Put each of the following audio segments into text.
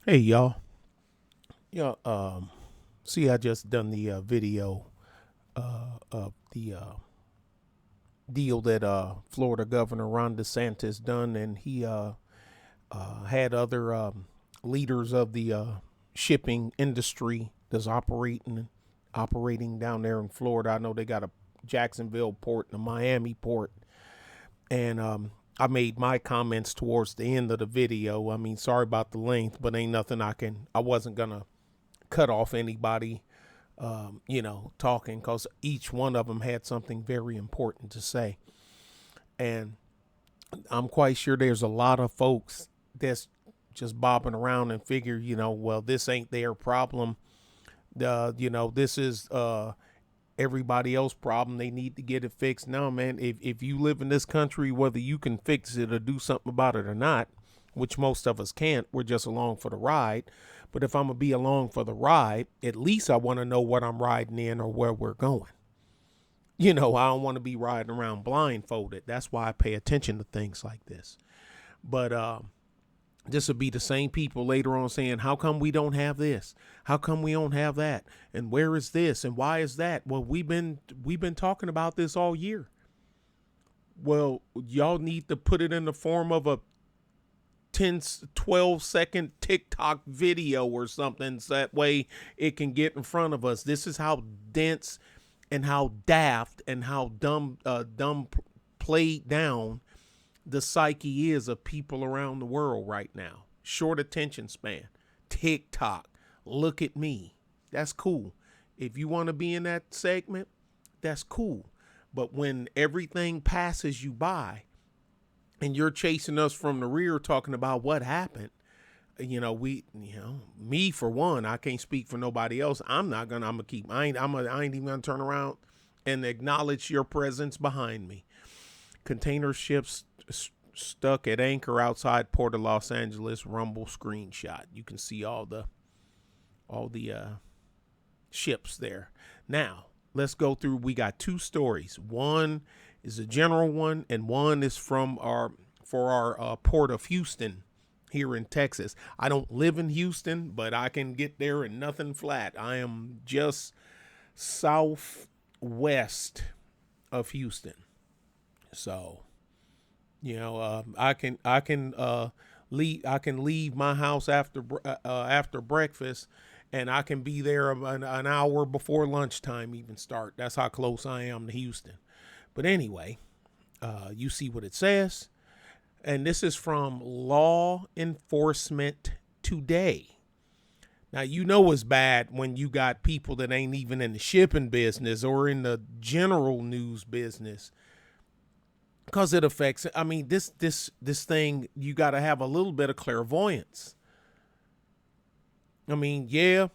Hey y'all. Yeah, see I just done the video of the deal that Florida Governor Ron DeSantis done, and he had other leaders of the shipping industry that's operating down there in Florida. I know they got a Jacksonville port and a Miami port, and I made my comments towards the end of the video. I mean, sorry about the length, but ain't nothing I wasn't gonna cut off anybody, talking, because each one of them had something very important to say. And I'm quite sure there's a lot of folks that's just bobbing around and figure, well, this ain't their problem. This is everybody else's problem. They need to get it fixed. No, man, if you live in this country, whether you can fix it or do something about it or not, which most of us can't, we're just along for the ride. But if I'm going to be along for the ride, at least I want to know what I'm riding in or where we're going. I don't want to be riding around blindfolded. That's why I pay attention to things like this. But this would be the same people later on saying, how come we don't have this? How come we don't have that? And where is this? And why is that? Well, we've been talking about this all year. Well, y'all need to put it in the form of a 10, 12-second TikTok video or something, so that way it can get in front of us. This is how dense and how daft and how dumb played down the psyche is of people around the world right now. Short attention span. TikTok. Look at me. That's cool. If you want to be in that segment, that's cool. But when everything passes you by and you're chasing us from the rear talking about what happened, me for one, I can't speak for nobody else. I'm gonna keep, I ain't even gonna turn around and acknowledge your presence behind me. Container ships stuck at anchor outside Port of Los Angeles. Rumble screenshot. You can see all the ships there. Now let's go through. We got two stories. One is a general one, and one is from our Port of Houston here in Texas. I don't live in Houston, but I can get there in nothing flat. I am just southwest of Houston. So, I can leave my house after breakfast, and I can be there an hour before lunchtime even start. That's how close I am to Houston. But anyway, you see what it says, and this is from Law Enforcement Today. Now, it's bad when you got people that ain't even in the shipping business or in the general news business, because it affects. I mean, this thing, you got to have a little bit of clairvoyance. I mean, yeah,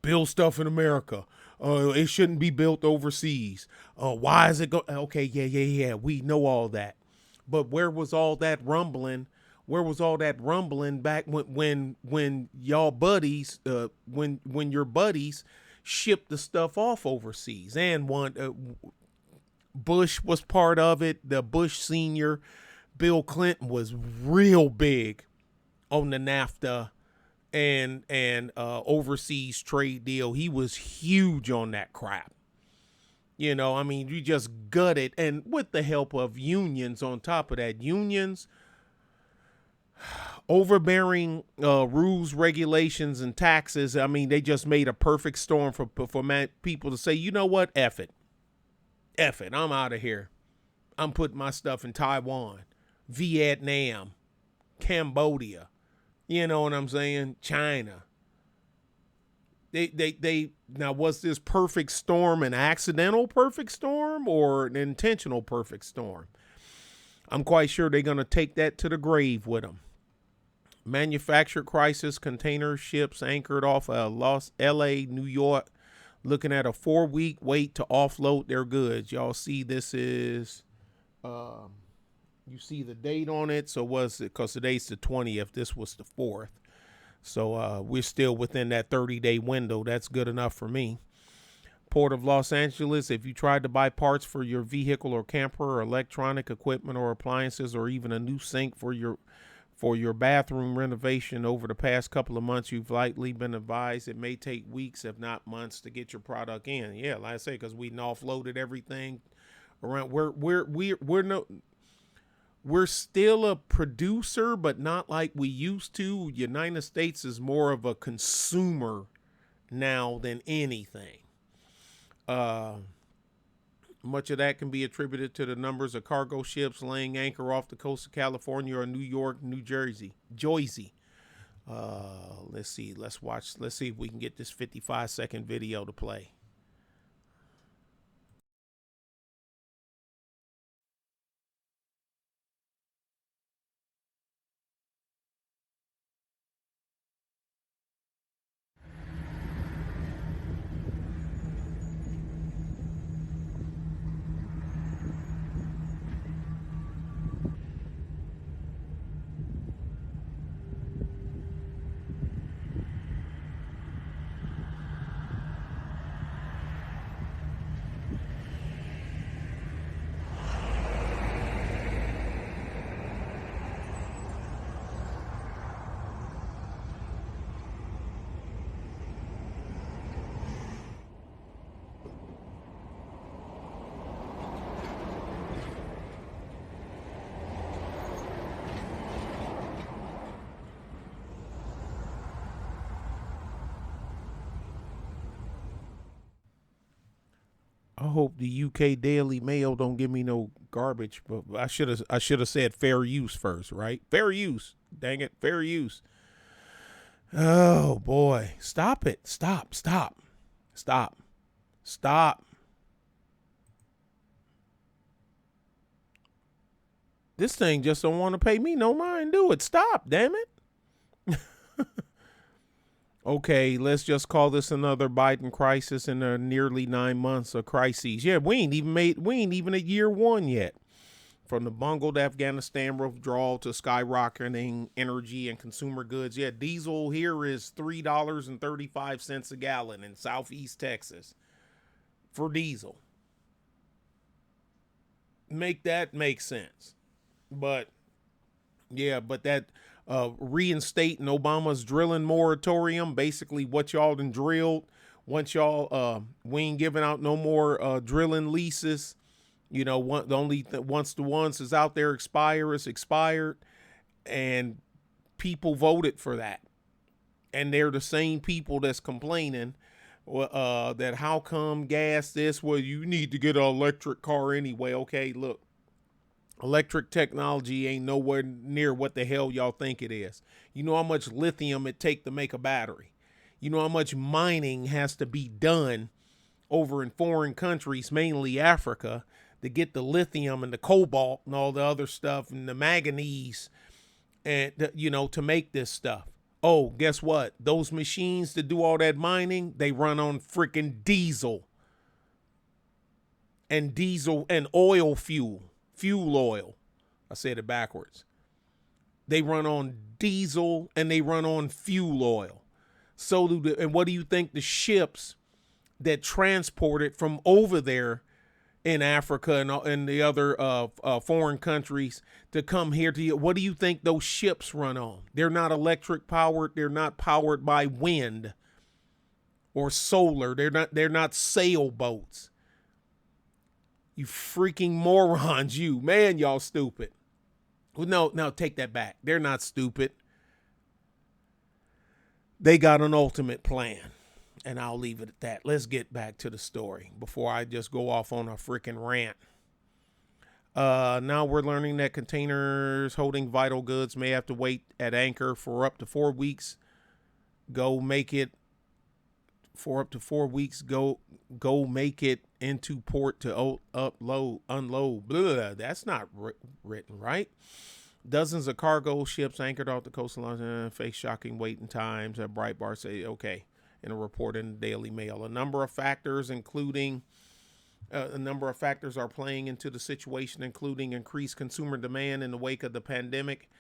build stuff in America. It shouldn't be built overseas. Why is it go? Okay, yeah. We know all that, but where was all that rumbling? Where was all that rumbling back when y'all buddies, when your buddies shipped the stuff off overseas? And Bush was part of it. The Bush senior, Bill Clinton, was real big on the NAFTA and overseas trade deal. He was huge on that crap. I mean, you just gut it, and with the help of unions on top of that, unions overbearing rules, regulations, and taxes. I mean, they just made a perfect storm for people to say, you know what, F it, I'm out of here. I'm putting my stuff in Taiwan, Vietnam, Cambodia. You know what I'm saying? China. They now, was this perfect storm an accidental perfect storm or an intentional perfect storm? I'm quite sure they're going to take that to the grave with them. Manufacturer crisis, container ships anchored off LA, New York, looking at a 4-week wait to offload their goods. Y'all see, this is, you see the date on it. So was it, because today's the 20th, this was the 4th. So we're still within that 30-day window. That's good enough for me. Port of Los Angeles, if you tried to buy parts for your vehicle or camper or electronic equipment or appliances or even a new sink for For your bathroom renovation over the past couple of months, you've likely been advised it may take weeks, if not months, to get your product in. Yeah, like I say, because we offloaded everything around. We're still a producer, but not like we used to. United States is more of a consumer now than anything. Much of that can be attributed to the numbers of cargo ships laying anchor off the coast of California or New York, New Jersey. Let's see. Let's see if we can get this 55-second video to play. I hope the UK Daily Mail don't give me no garbage, but I should have said fair use first, right? Fair use. Dang it, fair use. Oh boy. Stop it. Stop. This thing just don't want to pay me no mind. Do it. Stop, damn it. Okay, let's just call this another Biden crisis in nearly 9 months of crises. Yeah, we ain't even at year one yet. From the bungled Afghanistan withdrawal to skyrocketing energy and consumer goods. Yeah, diesel here is $3.35 a gallon in Southeast Texas for diesel. Make that make sense. But yeah, but that reinstating Obama's drilling moratorium, basically what y'all done drilled, once y'all we ain't giving out no more drilling leases. You know, once the ones is out there it's expired, and people voted for that, and they're the same people that's complaining that how come gas this? Well, you need to get an electric car anyway. Okay, look, electric technology ain't nowhere near what the hell y'all think it is. You know how much lithium it take to make a battery. You know how much mining has to be done over in foreign countries, mainly Africa, to get the lithium and the cobalt and all the other stuff and the manganese and, to make this stuff. Oh, guess what? Those machines to do all that mining, they run on freaking diesel and oil fuel oil. I said it backwards. They run on diesel and they run on fuel oil. And what do you think the ships that transport it from over there in Africa and the other foreign countries to come here to you, what do you think those ships run on? They're not electric powered. They're not powered by wind or solar. They're not sailboats. You freaking morons, you. Man, y'all stupid. Well, no, take that back. They're not stupid. They got an ultimate plan. And I'll leave it at that. Let's get back to the story before I just go off on a freaking rant. Now we're learning that containers holding vital goods may have to wait at anchor for up to 4 weeks. Go make it into port to unload. Blah, that's not written right. Dozens of cargo ships anchored off the coastline face shocking waiting times. Breitbart say okay in a report in the Daily Mail. A number of factors are playing into the situation, including increased consumer demand in the wake of the pandemic,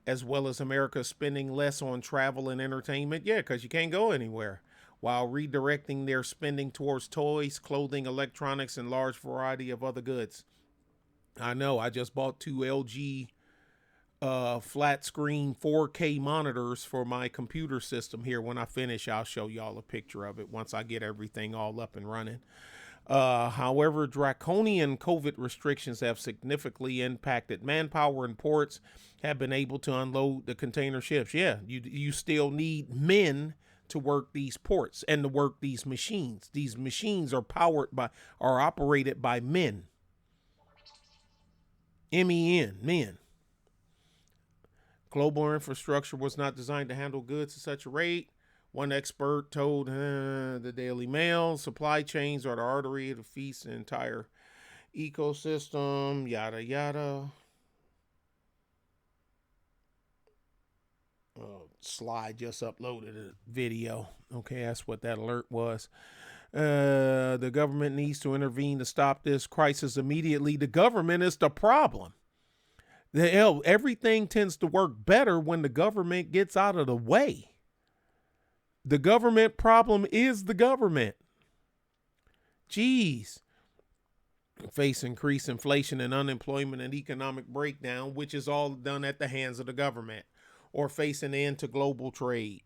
as well as America spending less on travel and entertainment. Yeah, because you can't go anywhere, while redirecting their spending towards toys, clothing, electronics, and large variety of other goods. I know. I just bought 2 LG flat screen 4K monitors for my computer system here. When I finish, I'll show y'all a picture of it once I get everything all up and running. However, draconian COVID restrictions have significantly impacted manpower, and ports have been able to unload the container ships. Yeah, you still need men to work these ports and to work these machines. These machines are operated by men. MEN, men. Global infrastructure was not designed to handle goods at such a rate. One expert told the Daily Mail, supply chains are the artery that feeds the entire ecosystem, yada, yada. Slide just uploaded a video. Okay, that's what that alert was. The government needs to intervene to stop this crisis immediately. The government is the problem. Everything tends to work better when the government gets out of the way. The government problem is the government. Jeez. Face increased inflation and unemployment and economic breakdown, which is all done at the hands of the government, or face an end to global trade.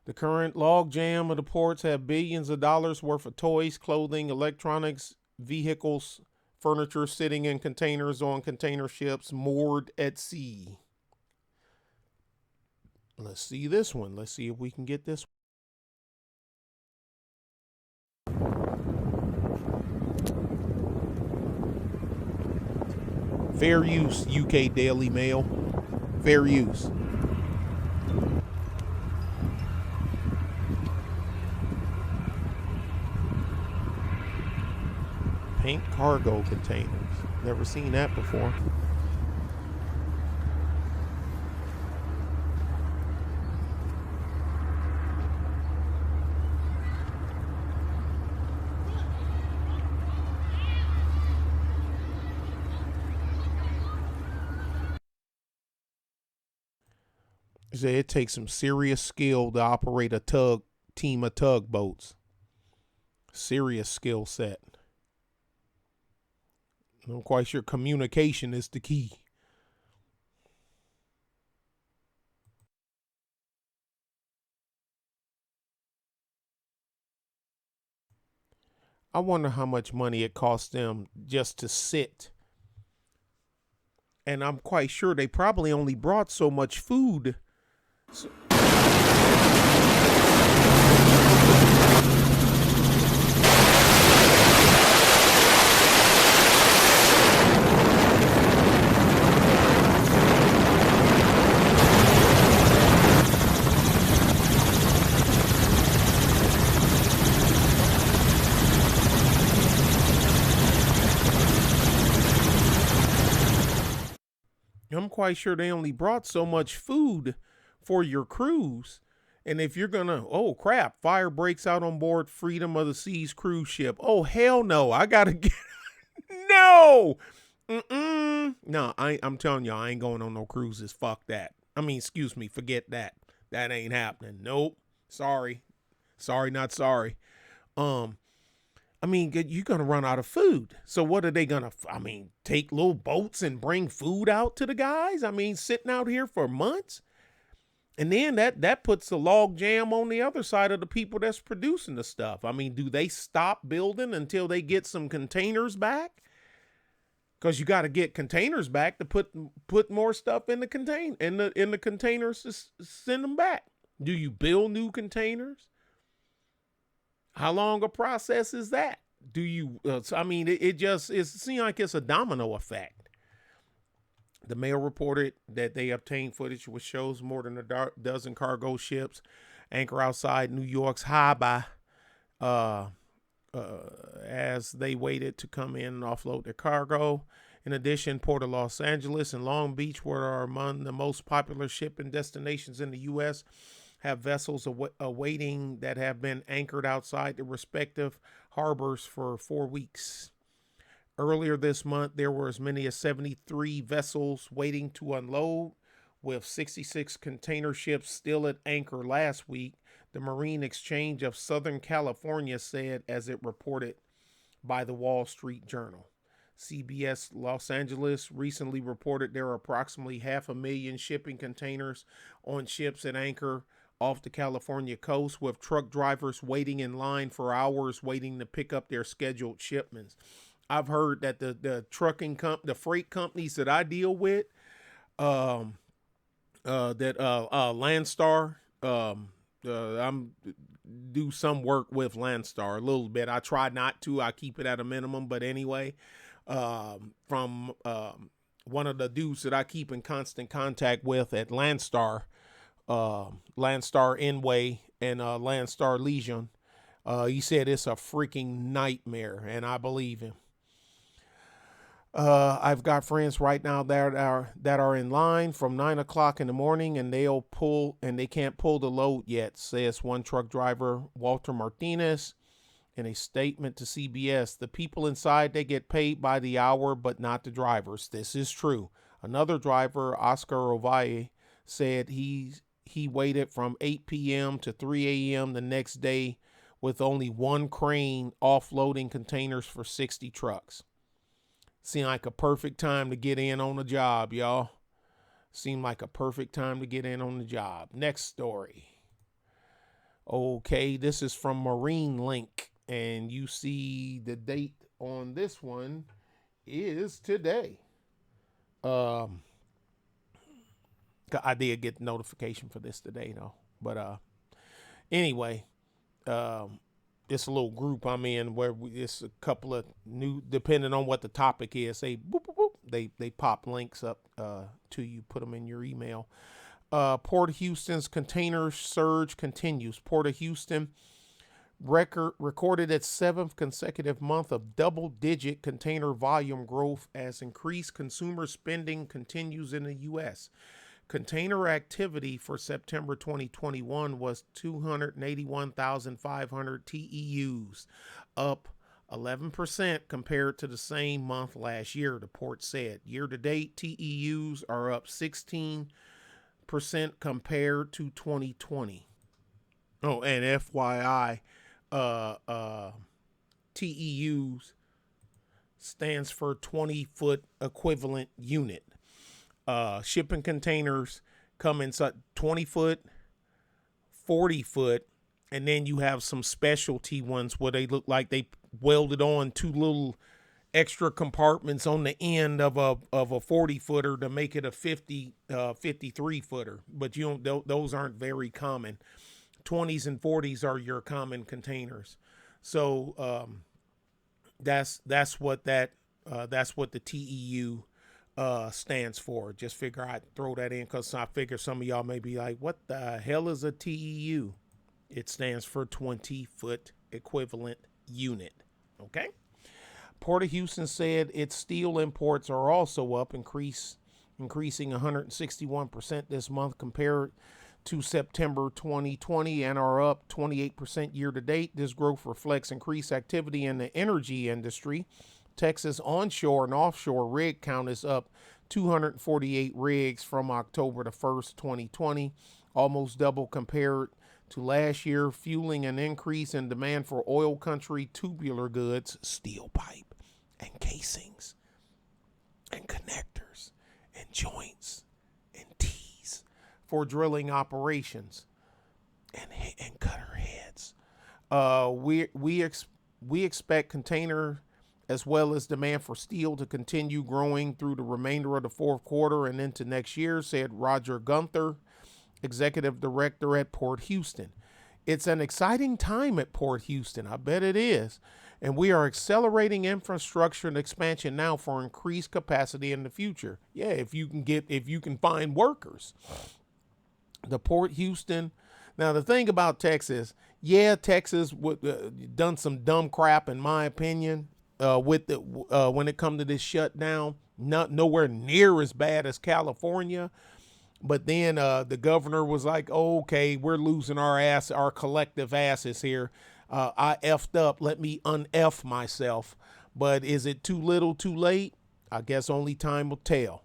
The current logjam of the ports have billions of dollars worth of toys, clothing, electronics, vehicles, furniture sitting in containers on container ships moored at sea. Let's see this one. Let's see if we can get this. Fair use, UK Daily Mail. Fair use. Pink cargo containers. Never seen that before. It takes some serious skill to operate a team of tugboats. Serious skill set. I'm quite sure communication is the key. I wonder how much money it costs them just to sit. And I'm quite sure they probably only brought so much food. I'm quite sure they only brought so much food for your cruise. And if you're gonna, oh crap, fire breaks out on board Freedom of the Seas cruise ship. Oh hell no, I gotta get no. No, I'm telling y'all, I ain't going on no cruises. Fuck that. I mean, excuse me, forget that. That ain't happening. Nope. Sorry, not sorry. I mean, you're going to run out of food. So what are they going to, take little boats and bring food out to the guys? I mean, sitting out here for months? And then that puts the log jam on the other side of the people that's producing the stuff. I mean, do they stop building until they get some containers back? Because you got to get containers back to put more stuff in the containers to send them back. Do you build new containers? How long a process is that? Do you, it seems like it's a domino effect. The Mail reported that they obtained footage which shows more than a dozen cargo ships anchor outside New York's harbor as they waited to come in and offload their cargo. In addition, Port of Los Angeles and Long Beach, where are among the most popular shipping destinations in the U.S., have vessels awaiting that have been anchored outside the respective harbors for 4 weeks. Earlier this month, there were as many as 73 vessels waiting to unload, with 66 container ships still at anchor last week, the Marine Exchange of Southern California said, as it reported by the Wall Street Journal. CBS Los Angeles recently reported there are approximately 500,000 shipping containers on ships at anchor off the California coast, with truck drivers waiting in line for hours waiting to pick up their scheduled shipments. I've heard that the freight companies that I deal with, um, Landstar, I'm do some work with Landstar a little bit. I try not to. I keep it at a minimum, but anyway, from one of the dudes that I keep in constant contact with at Landstar, Landstar Enway and Landstar Legion. He said it's a freaking nightmare, and I believe him. I've got friends right now that are in line from 9 o'clock in the morning, and they can't pull the load yet, says one truck driver, Walter Martinez, in a statement to CBS. The people inside, they get paid by the hour, but not the drivers. This is true. Another driver, Oscar Ovalle, said he waited from 8 p.m. to 3 a.m. the next day with only one crane offloading containers for 60 trucks. Seemed like a perfect time to get in on the job, y'all. Seemed like a perfect time to get in on the job. Next story. Okay, this is from Marine Link, and you see the date on this one is today. I did get notification for this today, though. But anyway, it's a little group I'm in where it's a couple of new, depending on what the topic is, they boop, boop, boop, they pop links up to you, put them in your email. Port of Houston's container surge continues. Port of Houston recorded its 7th consecutive month of double-digit container volume growth as increased consumer spending continues in the U.S. Container activity for September 2021 was 281,500 TEUs, up 11% compared to the same month last year, the port said. Year-to-date, TEUs are up 16% compared to 2020. Oh, and FYI, TEUs stands for 20-foot equivalent unit. Shipping containers come in 20 foot, 40 foot, and then you have some specialty ones where they look like they welded on 2 little extra compartments on the end of a 40 footer to make it a 53 footer. But you don't, those aren't very common. 20s and 40s are your common containers. So that's what the TEU stands for. Just figure I'd throw that in because I figure some of y'all may be like, what the hell is a TEU? It stands for 20-foot equivalent unit. Okay. Port of Houston said its steel imports are also up, increasing 161% this month compared to September 2020, and are up 28% year to date. This growth reflects increased activity in the energy industry. Texas onshore and offshore rig count is up 248 rigs from October the 1st, 2020, almost double compared to last year, fueling an increase in demand for oil country tubular goods, steel pipe, and casings, and connectors, and joints, and tees for drilling operations, and cutter heads. We expect container as well as demand for steel to continue growing through the remainder of the fourth quarter and into next year, said Roger Gunther, executive director at Port Houston. It's an exciting time at Port Houston. I bet it is. And we are accelerating infrastructure and expansion now for increased capacity in the future. Yeah, if you can find workers. The Port Houston. Now, the thing about Texas, Texas would done some dumb crap, in my opinion, when it comes to this shutdown. Nowhere near as bad as California. But then the governor was like, oh, okay, we're losing our collective asses here. I effed up. Let me un-F myself. But is it too little, too late? I guess only time will tell.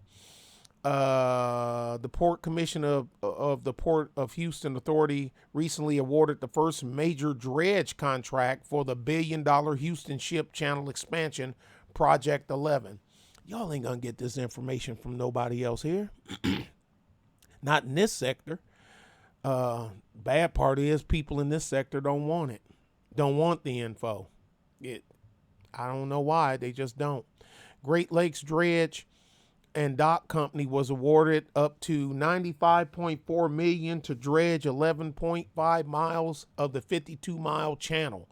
The Port Commission of the Port of Houston Authority recently awarded the first major dredge contract for the $1 billion Houston Ship Channel expansion Project 11. Y'all ain't gonna get this information from nobody else here. Not in this sector. Bad part is people in this sector don't want it. Don't want the info. I don't know why. They just don't. Great Lakes Dredge and Dock Company was awarded up to $95.4 million to dredge 11.5 miles of the 52-mile channel,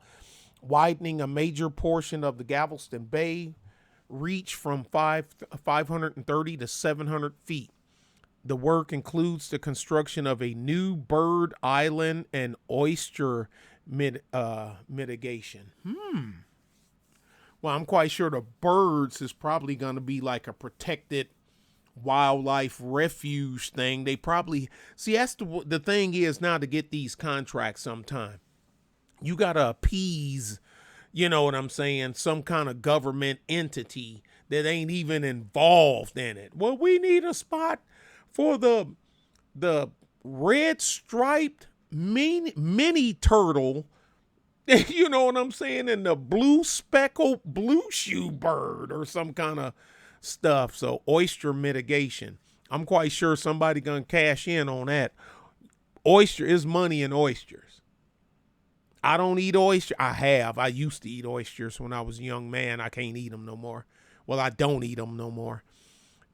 widening a major portion of the Galveston Bay reach from 530 to 700 feet. The work includes the construction of a new bird island and oyster mitigation. Well, I'm quite sure the birds is probably going to be like a protected wildlife refuge thing. They probably, see, that's the thing is now to get these contracts sometime. You got to appease, you know what I'm saying, some kind of government entity that ain't even involved in it. Well, we need a spot for the red striped mini turtle, you know what I'm saying, and the blue speckled blue shoe bird or some kind of stuff. So oyster mitigation. I'm quite sure somebody gonna cash in on that. Oyster is money in oysters. I don't eat oyster. I used to eat oysters when I was a young man. I can't eat them no more. Well, I don't eat them no more.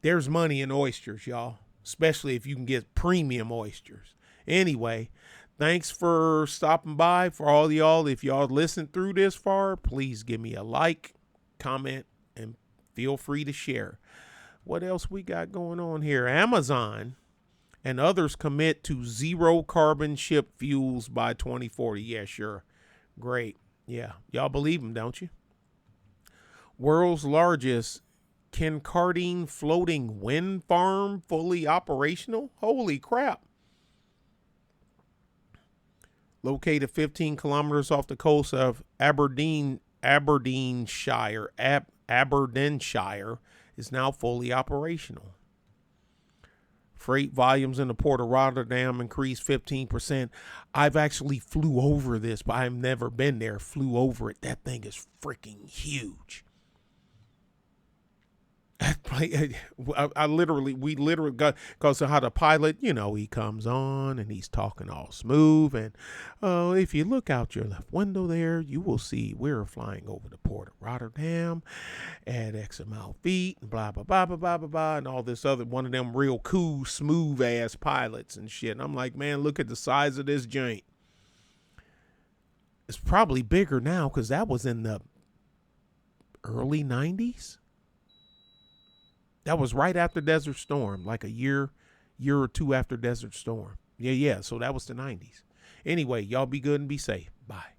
There's money in oysters, y'all, especially if you can get premium oysters. Anyway, thanks for stopping by. For all y'all, if y'all listened through this far, please give me a like, comment, and feel free to share. What else we got going on here? Amazon and others commit to zero carbon ship fuels by 2040. Yeah, sure. Great. Yeah. Y'all believe them, don't you? World's largest Kincardine floating wind farm fully operational. Holy crap. Located 15 kilometers off the coast of Aberdeenshire, is now fully operational. Freight volumes in the port of Rotterdam increased 15%. I've actually flew over this, but I've never been there. Flew over it. That thing is freaking huge. We literally got, because of how the pilot, you know, he comes on and he's talking all smooth. And if you look out your left window there, you will see we're flying over the port of Rotterdam at X amount of feet, and blah, blah, blah, blah, blah, blah, blah, and all this other, one of them real cool, smooth ass pilots and shit. And I'm like, man, look at the size of this joint. It's probably bigger now because that was in the early 90s. That was right after Desert Storm, like a year or two after Desert Storm. Yeah. So that was the 90s. Anyway, y'all be good and be safe. Bye.